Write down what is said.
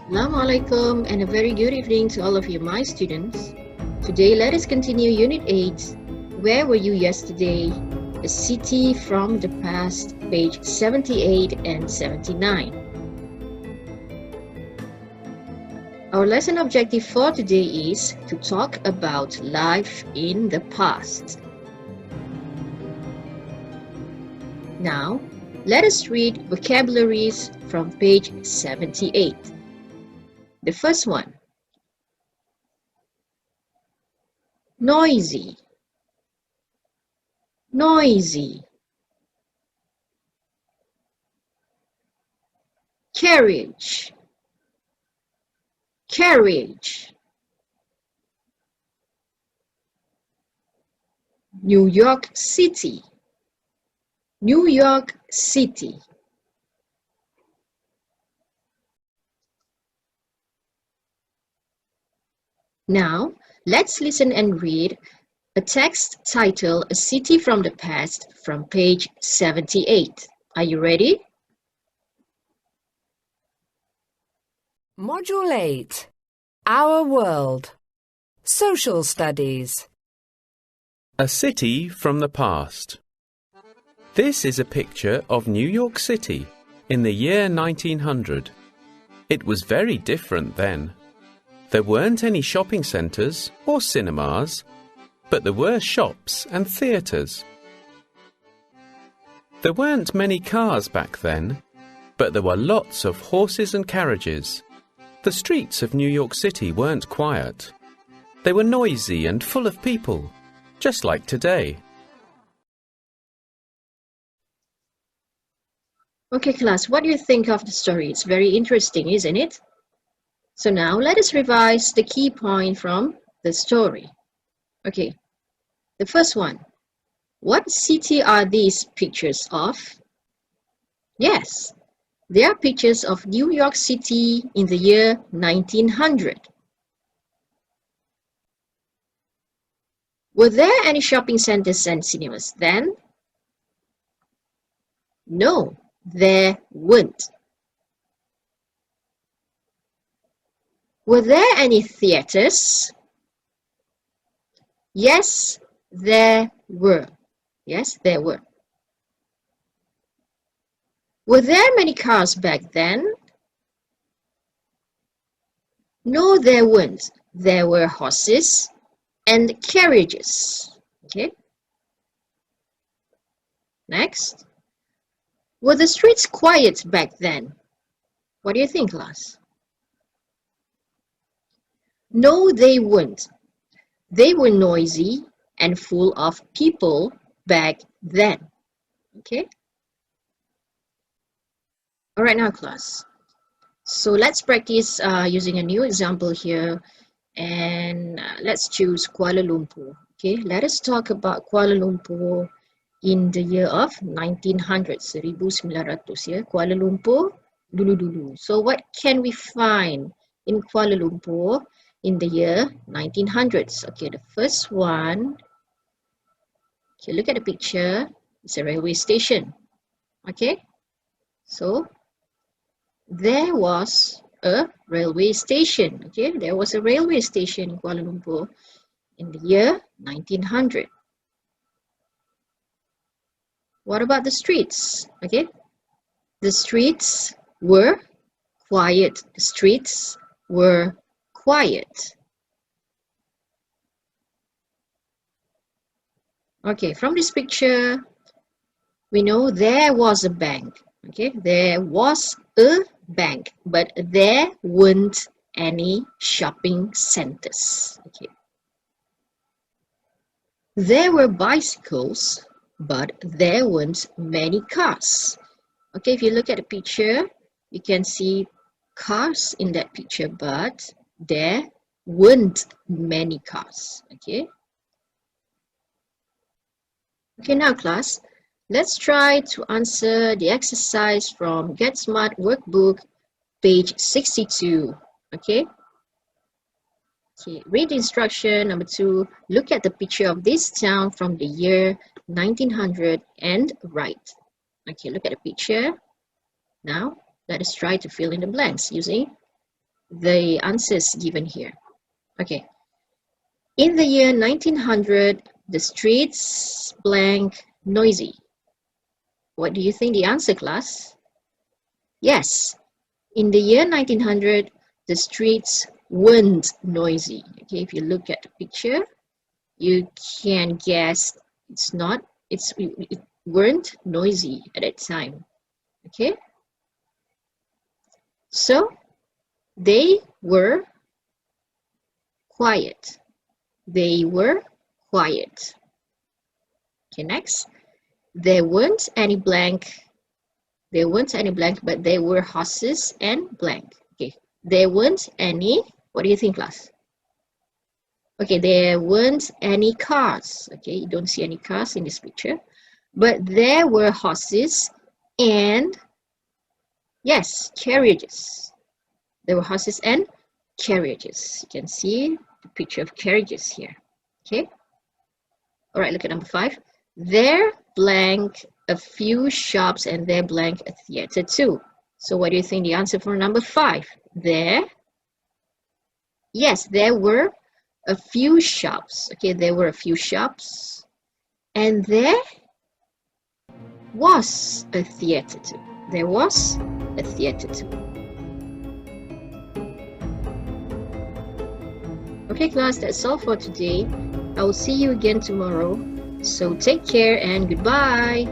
Assalamualaikum and a very good evening to all of you, my students. Today, let us continue Unit 8. Where were you yesterday? A city from the past, page 78 and 79. Our lesson objective for today is to talk about life in the past. Now, let us read vocabularies from page 78. The first one, noisy, noisy. Carriage, carriage. New York City, New York City. Now, let's listen and read a text titled A City from the Past from page 78. Are you ready? Module 8. Our World. Social Studies. A city from the past. This is a picture of New York City in the year 1900. It was very different then. There weren't any shopping centres or cinemas, but there were shops and theatres. There weren't many cars back then, but there were lots of horses and carriages. The streets of New York City weren't quiet. They were noisy and full of people, just like today. Okay, class, what do you think of the story? It's very interesting, isn't it? So now let us revise the key point from the story. Okay, the first one. What city are these pictures of? Yes, they are pictures of New York City in the year 1900. Were there any shopping centers and cinemas then? No, there weren't. Were there any theaters? Yes, there were. Yes, there were. Were there many cars back then? No, there weren't. There were horses and carriages. Okay. Next. Were the streets quiet back then? What do you think, class? No, they weren't. They were noisy and full of people back then. Okay? All right, now, class. So let's practice using a new example here. And let's choose Kuala Lumpur. Okay, let us talk about Kuala Lumpur in the year of 1900, 1900, yeah. Kuala Lumpur, dulu-dulu. So what can we find in Kuala Lumpur in the year 1900s? Okay, the first one, okay, look at the picture. It's a railway station. Okay, so there was a railway station. Okay, there was a railway station in Kuala Lumpur in the year 1900. What about the streets? Okay, the streets were quiet. The streets were quiet. Okay, from this picture, we know there was a bank. Okay, there was a bank, but there weren't any shopping centers. Okay. There were bicycles, but there weren't many cars. Okay, if you look at the picture, you can see cars in that picture, but there weren't many cars. Okay. Okay, now class, let's try to answer the exercise from Get Smart Workbook, page 62. Okay. Okay, read the instruction number 2. Look at the picture of this town from the year 1900 and write. Okay, look at the picture. Now, let us try to fill in the blanks using the answers given here. Okay. In the year 1900, the streets blank noisy. What do you think the answer, class? Yes, in the year 1900, the streets weren't noisy. Okay, if you look at the picture, you can guess it weren't noisy at that time. Okay, so they were quiet. They were quiet. Okay, next. There weren't any blank. There weren't any blank, but there were horses and blank. Okay, there weren't any. What do you think, class? Okay, there weren't any cars. Okay, you don't see any cars in this picture, but there were horses and, yes, carriages. There were horses and carriages. You can see the picture of carriages here. Okay. All right, look at number 5. There blank a few shops and there blank a theater too. So what do you think the answer for number 5? There. Yes, there were a few shops. Okay, there were a few shops. And there was a theater too. There was a theater too. Okay, class, that's all for today. I will see you again tomorrow. So take care and goodbye.